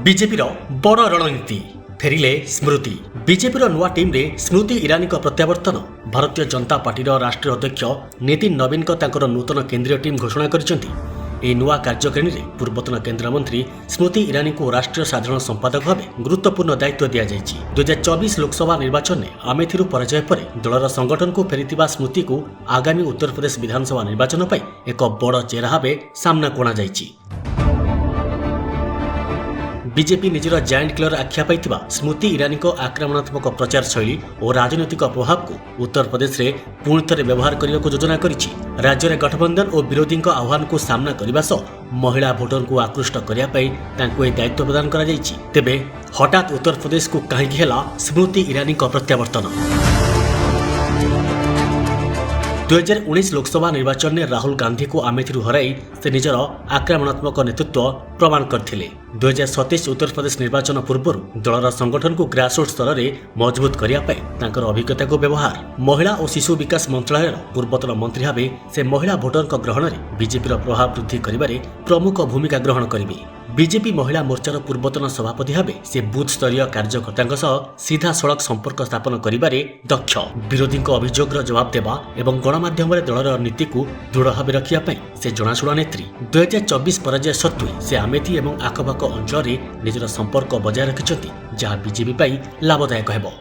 बीजेपीर बड़ रणनीति फेरिले स्मृति। बीजेपीर नुआ टीम रे स्मृति ईरानी प्रत्यावर्तन। भारतीय जनता पार्टीर राष्ट्रीय अध्यक्ष नितिन नवीन तांकर नूतन केंद्रीय टीम घोषणा करिसेंति। ए नुआ कार्यकारिणी रे पूर्वतन केन्द्रमंत्री स्मृति ईरानी को राष्ट्रीय साधारण संपादक भाव गुरुत्वपूर्ण दायित्व दिया जायछि। 2024 लोकसभा निर्वाचन में अमेठी पराजय पर दलर संगठन को फेरिथिबा स्मृति को आगामी उत्तर प्रदेश विधानसभा निर्वाचन पर एक बड़ चेहरा भाव सामना कोणा जायछि। बीजेपी निजर जायंट किलर आख्या पाइथिबा स्मृति ईरानी आक्रमणात्मक प्रचार शैली और राजनैतिक प्रभाव को उत्तर प्रदेश में पुणी थे व्यवहार करने को योजना करिछि। राज्य में गठबंधन और विरोधी आह्वान को सामना करने सह महिला भोटर को आकृष्ट करने दायित्व प्रदान करा जायछि। तेबे हठात उत्तर प्रदेश को कहीं है स्मृति ईरानी प्रत्यावर्तन। 2019 लोकसभा निर्वाचन में राहुल गांधी को आमेठी हराई से निजर आक्रमणात्मक नेतृत्व प्रमाण करथिले। 2027 उत्तर प्रदेश निर्वाचन पूर्व दलर संगठन को ग्रासरूट स्तर में मजबूत करने अभिज्ञता को व्यवहार। महिला और शिशु विकास मंत्रालय पूर्वतन मंत्री भाव से महिला भोटर ग्रहण में बीजेपी प्रभाव वृद्धि करिबारे प्रमुख भूमिका ग्रहण करिवे। बीजेपी महिला मोर्चार पूर्वतन सभापति भाव से बूथ स्तरीय कार्यकर्ता सीधा सड़क संपर्क स्थापन करिबारे दक्ष। विरोधी अभियोगର जवाब देवा एवं गणमाध्यम दलर नीति को दृढ़ भाव रखा से जनाशुना नेत्री। 2024 पराजय सत्वे से आमेठी एवं आखपाख अंचल निजर संपर्क बजाय रखिंट जहाँ बीजेपी लाभदायक हेबो।